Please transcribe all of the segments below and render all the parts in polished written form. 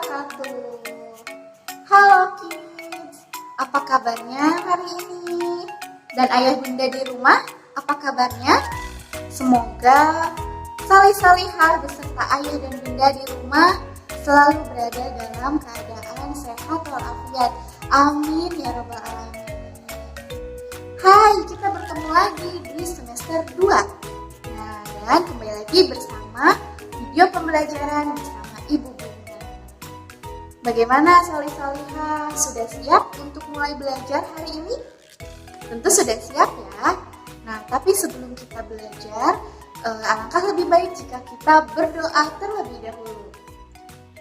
wabarakatuh. Halo kids, apa kabarnya hari ini? Dan ayah bunda di rumah, apa kabarnya? Semoga salih-salihah beserta ayah dan bunda di rumah selalu berada dalam keadaan sehat walafiat. Amin ya rabbal alamin. Hai, kita bertemu lagi di semester 2. Nah, dan kembali lagi bersama video pembelajaran bersama Ibu Bunda. Bagaimana salih-salihah? Sudah siap untuk mulai belajar hari ini? Tentu sudah siap ya. Nah, tapi sebelum kita belajar, alangkah lebih baik jika kita berdoa terlebih dahulu.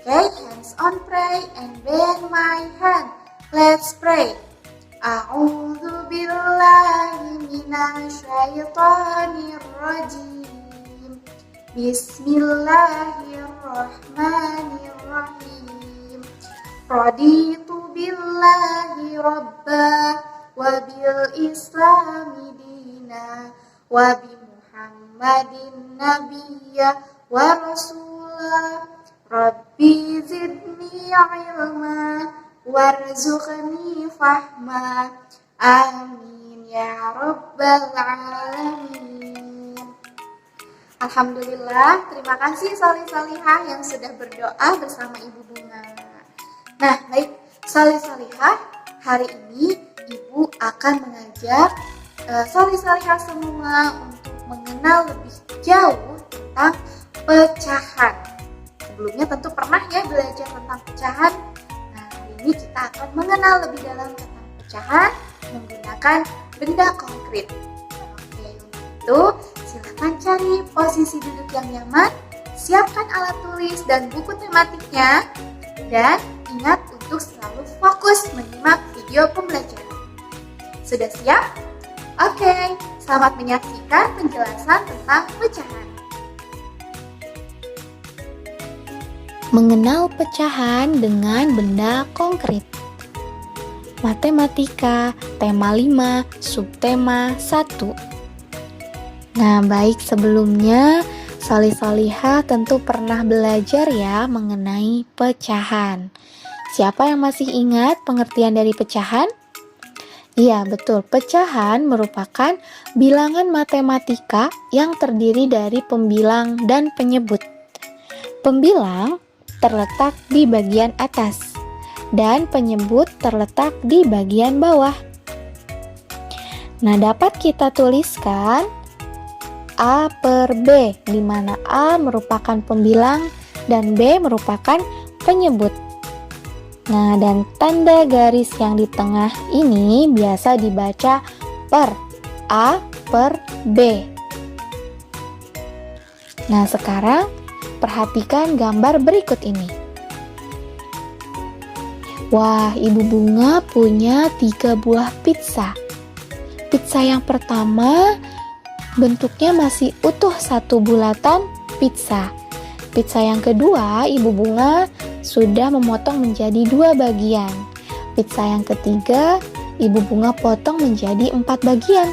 Okay, hands on pray and bend my hand. Let's pray. A'udzu billahi minasyaitonir rajim. Bismillahirrahmanirrahim. Raditu billahi rabba wa bil islami dina wa bi Muhammadin nabiyya wa rasulah. Rabbi zidni ilma warzuqni fahma. Amin ya rabbal alamin. Alhamdulillah, terima kasih salih-salihah yang sudah berdoa bersama Ibu Bunga. Nah, baik salih-salihah, hari ini Ibu akan mengajak salih-salihah semua untuk mengenal lebih jauh tentang pecahan. Sebelumnya tentu pernah ya belajar tentang pecahan. Nah, hari ini kita akan mengenal lebih dalam tentang pecahan menggunakan benda konkret. Oke, untuk itu silakan cari posisi duduk yang nyaman, siapkan alat tulis dan buku tematiknya, dan ingat untuk selalu fokus menyimak video pembelajaran. Sudah siap? Oke, selamat menyaksikan penjelasan tentang pecahan. Mengenal pecahan dengan benda konkret. Matematika, tema 5, subtema 1. Nah, baik, sebelumnya salih-salihah tentu pernah belajar ya mengenai pecahan. Siapa yang masih ingat pengertian dari pecahan? Iya, betul. Pecahan merupakan bilangan matematika yang terdiri dari pembilang dan penyebut. Pembilang terletak di bagian atas dan penyebut terletak di bagian bawah. Nah, dapat kita tuliskan A per B, di mana A merupakan pembilang dan B merupakan penyebut. Nah, dan tanda garis yang di tengah ini biasa dibaca per, A per B. Nah, sekarang perhatikan gambar berikut ini. Wah, Ibu Bunga punya 3 buah pizza. Pizza yang pertama bentuknya masih utuh satu bulatan pizza. Pizza yang kedua, Ibu Bunga sudah memotong menjadi 2 bagian. Pizza yang ketiga, Ibu Bunga potong menjadi 4 bagian.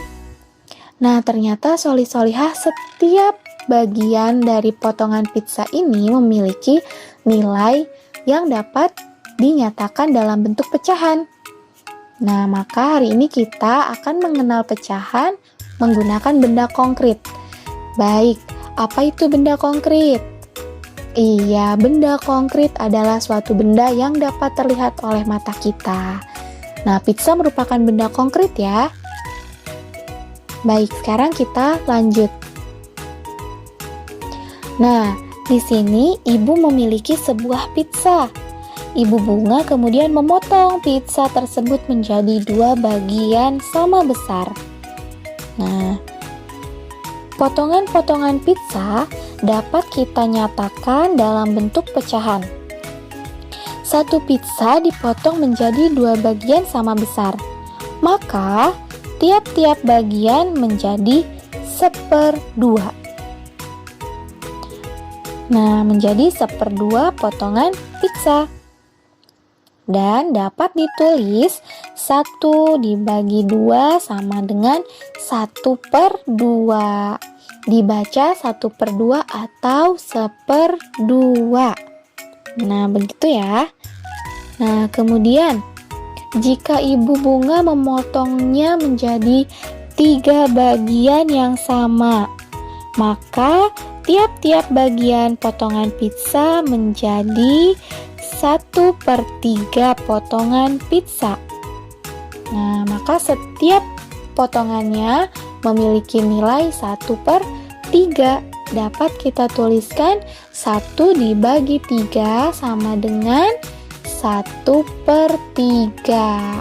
Nah, ternyata solih-solihah setiap bagian dari potongan pizza ini memiliki nilai yang dapat dinyatakan dalam bentuk pecahan. Nah, maka hari ini kita akan mengenal pecahan menggunakan benda konkret. Baik, apa itu benda konkret? Iya, benda konkret adalah suatu benda yang dapat terlihat oleh mata kita. Nah, pizza merupakan benda konkret ya. Baik, sekarang kita lanjut. Nah, di sini ibu memiliki sebuah pizza. Ibu Bunga kemudian memotong pizza tersebut menjadi 2 bagian sama besar. Nah, potongan-potongan pizza dapat kita nyatakan dalam bentuk pecahan. Satu pizza dipotong menjadi 2 bagian sama besar. Maka, tiap-tiap bagian menjadi 1/2. Nah, menjadi 1/2 potongan pizza. Dan dapat ditulis 1 dibagi 2 sama dengan 1/2. Dibaca 1/2 atau 1/2. Nah, begitu ya. Nah, kemudian jika Ibu Bunga memotongnya menjadi 3 bagian yang sama, maka tiap-tiap bagian potongan pizza menjadi 1/3 potongan pizza. Nah, maka setiap potongannya memiliki nilai 1/3. Dapat kita tuliskan 1 dibagi 3 sama dengan 1/3.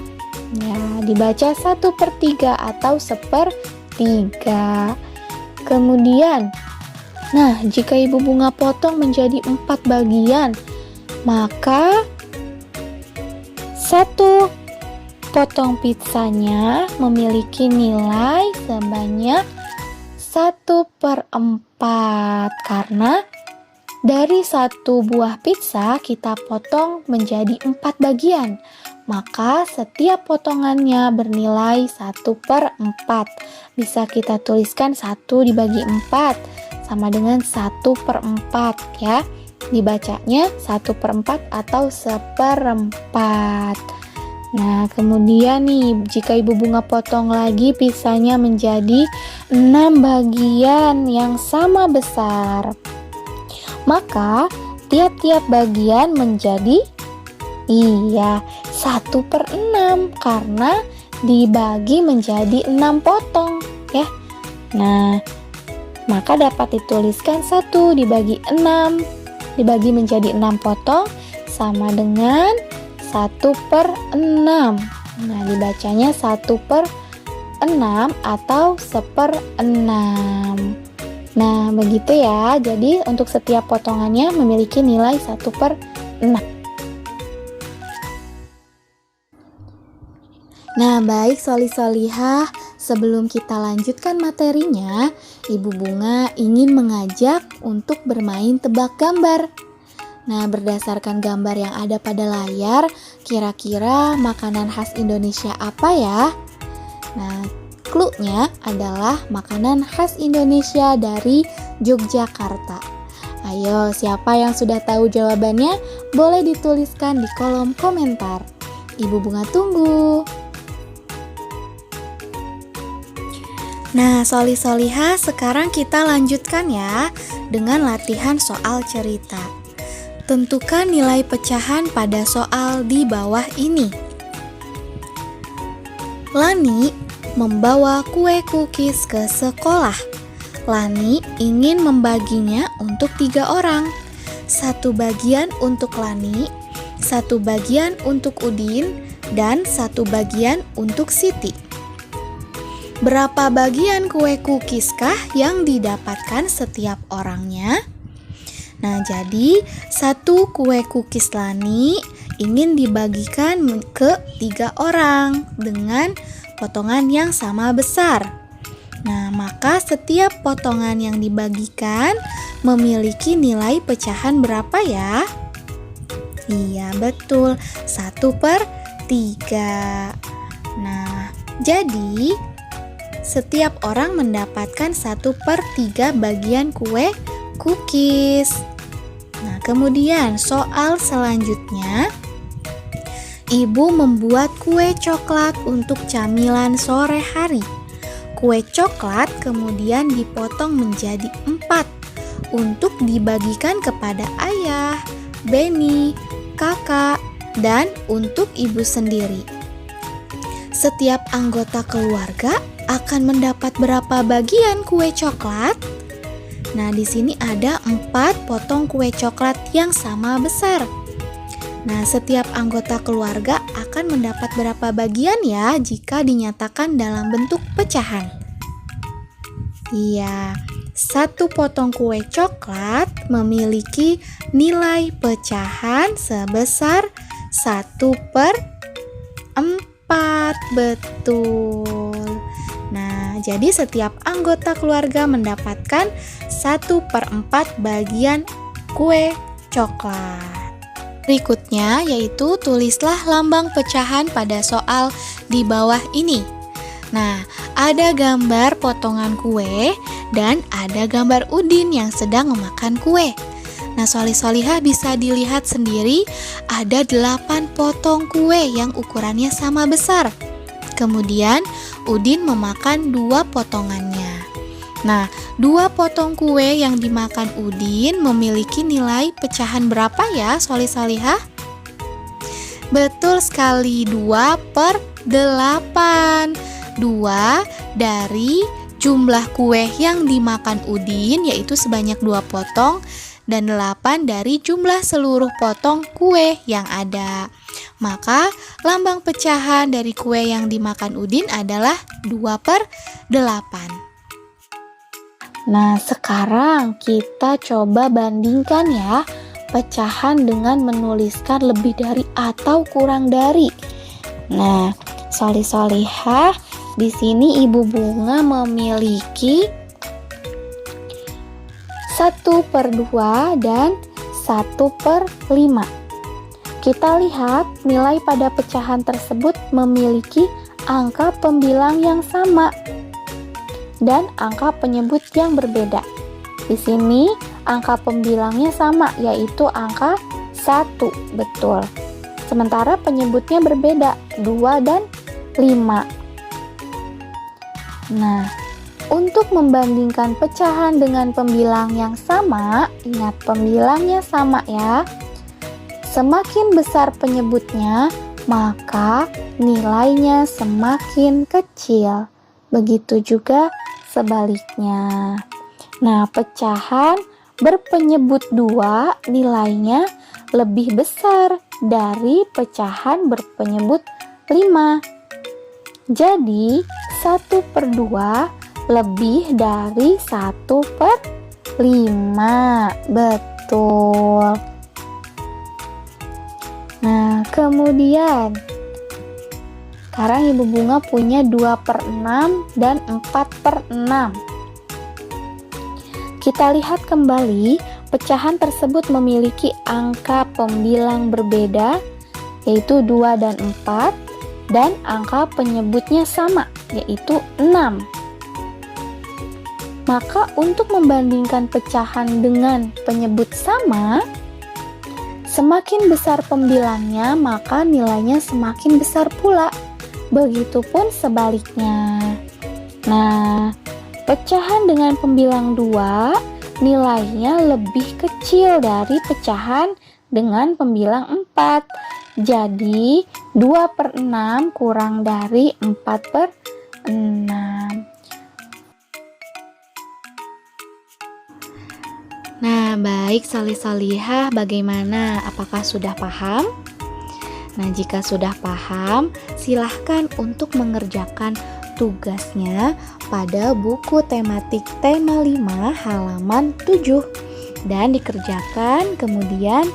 Ya, dibaca 1/3 atau 1/3. Kemudian, nah, jika Ibu Bunga potong menjadi 4 bagian, maka satu potong pizzanya memiliki nilai sebanyak 1/4 karena dari satu buah pizza kita potong menjadi 4 bagian, maka setiap potongannya bernilai 1/4. Bisa kita tuliskan 1 dibagi 4 sama dengan 1/4 ya. Dibacanya 1/4 atau 1/4. Nah, kemudian nih, jika Ibu Bunga potong lagi pizzanya menjadi 6 bagian yang sama besar, maka tiap-tiap bagian menjadi 1/6 karena dibagi menjadi 6 potong ya. Nah, maka dapat dituliskan 1 dibagi 6 dibagi menjadi 6 potong sama dengan 1/6. Nah, dibacanya 1/6 atau 1/6. Nah, begitu ya. Jadi untuk setiap potongannya memiliki nilai 1/6. Nah, baik soli-solihah, sebelum kita lanjutkan materinya, Ibu Bunga ingin mengajak untuk bermain tebak gambar. Nah, berdasarkan gambar yang ada pada layar, kira-kira makanan khas Indonesia apa ya? Nah, clue-nya adalah makanan khas Indonesia dari Yogyakarta. Ayo, siapa yang sudah tahu jawabannya? Boleh dituliskan di kolom komentar. Ibu Bunga tunggu. Nah, soli-solihah, sekarang kita lanjutkan ya dengan latihan soal cerita. Tentukan nilai pecahan pada soal di bawah ini. Lani membawa kue cookies ke sekolah. Lani ingin membaginya untuk 3 orang. 1 bagian untuk Lani, 1 bagian untuk Udin, dan 1 bagian untuk Siti. Berapa bagian kue cookies kah yang didapatkan setiap orangnya? Nah, jadi 1 kue cookies Lani ingin dibagikan ke 3 orang dengan potongan yang sama besar. Nah, maka setiap potongan yang dibagikan memiliki nilai pecahan berapa ya? Iya, betul, 1/3. Nah, jadi setiap orang mendapatkan 1/3 bagian kue cookies. Nah, kemudian soal selanjutnya, Ibu membuat kue coklat untuk camilan sore hari. Kue coklat kemudian dipotong menjadi 4 untuk dibagikan kepada ayah, Beni, kakak, dan untuk ibu sendiri. Setiap anggota keluarga akan mendapat berapa bagian kue coklat? Nah, di sini ada 4 potong kue coklat yang sama besar. Nah, setiap anggota keluarga akan mendapat berapa bagian ya jika dinyatakan dalam bentuk pecahan? Iya, 1 potong kue coklat memiliki nilai pecahan sebesar 1/4. Betul. Nah, jadi setiap anggota keluarga mendapatkan 1/4 bagian kue coklat. Berikutnya yaitu tulislah lambang pecahan pada soal di bawah ini. Nah, ada gambar potongan kue dan ada gambar Udin yang sedang memakan kue. Nah, solih-solihah bisa dilihat sendiri ada 8 potong kue yang ukurannya sama besar. Kemudian Udin memakan 2 potongannya. Nah, 2 potong kue yang dimakan Udin memiliki nilai pecahan berapa ya, solih-solihah? Betul sekali, 2/8. 2 dari jumlah kue yang dimakan Udin yaitu sebanyak 2 potong dan 8 dari jumlah seluruh potong kue yang ada. Maka lambang pecahan dari kue yang dimakan Udin adalah 2/8. Nah, sekarang kita coba bandingkan ya pecahan dengan menuliskan lebih dari atau kurang dari. Nah, solih-solihah, di sini Ibu Bunga memiliki 1/2 dan 1/5. Kita lihat nilai pada pecahan tersebut memiliki angka pembilang yang sama dan angka penyebut yang berbeda. Di sini angka pembilangnya sama, yaitu angka 1, betul. Sementara penyebutnya berbeda, 2 dan 5. Nah, untuk membandingkan pecahan dengan pembilang yang sama, ingat pembilangnya sama ya. Semakin besar penyebutnya, maka nilainya semakin kecil. Begitu juga sebaliknya. Nah, pecahan berpenyebut 2 nilainya lebih besar dari pecahan berpenyebut 5. Jadi, 1/2 lebih dari 1/5. Betul. Nah, kemudian sekarang Ibu Bunga punya 2/6 dan 4/6. Kita lihat kembali, pecahan tersebut memiliki angka pembilang berbeda, yaitu 2 dan 4, dan angka penyebutnya sama, yaitu 6. Maka untuk membandingkan pecahan dengan penyebut sama, semakin besar pembilangnya, maka nilainya semakin besar pula. Begitupun sebaliknya. Nah, pecahan dengan pembilang 2 nilainya lebih kecil dari pecahan dengan pembilang 4. Jadi 2/6 kurang dari 4/6. Nah, baik solih-solihah, bagaimana? Apakah sudah paham? Nah, jika sudah paham, silahkan untuk mengerjakan tugasnya pada buku tematik tema 5 halaman 7 dan dikerjakan kemudian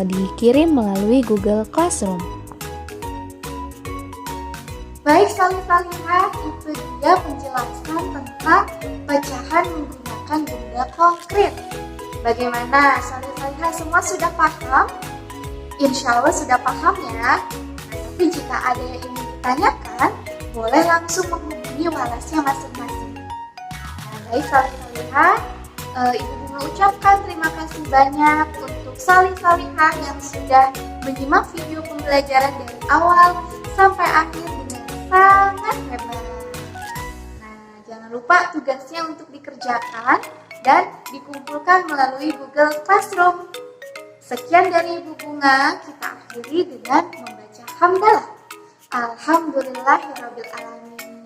dikirim melalui Google Classroom. Baik solih-solihah, itu dia penjelasan tentang pecahan menggunakan benda konkret. Bagaimana solih-solihah, semua sudah paham? Insya Allah sudah paham ya. Tapi jika ada yang ingin ditanyakan, boleh langsung menghubungi walasnya masing-masing. Nah, baik solih-solihah, Ibu Bunga ucapkan terima kasih banyak untuk solih-solihah yang sudah menyimak video pembelajaran dari awal sampai akhir dengan sangat hebat. Nah, jangan lupa tugasnya untuk dikerjakan dan dikumpulkan melalui Google Classroom. Sekian dari Ibu Bunga, kita akhiri dengan membaca hamdalah. Alhamdulillahirrabbilalamin.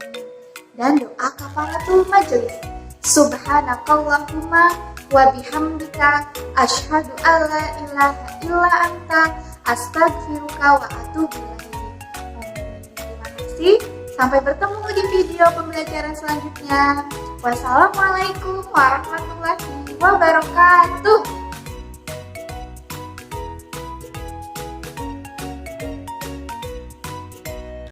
Dan doa kafaratul majelis. Subhanakallahumma wa bihamdika asyhadu alla ilaha illa anta astaghfiruka wa atubu ilaik. Terima kasih. Sampai bertemu di video pembelajaran selanjutnya. Wassalamualaikum warahmatullahi wabarakatuh.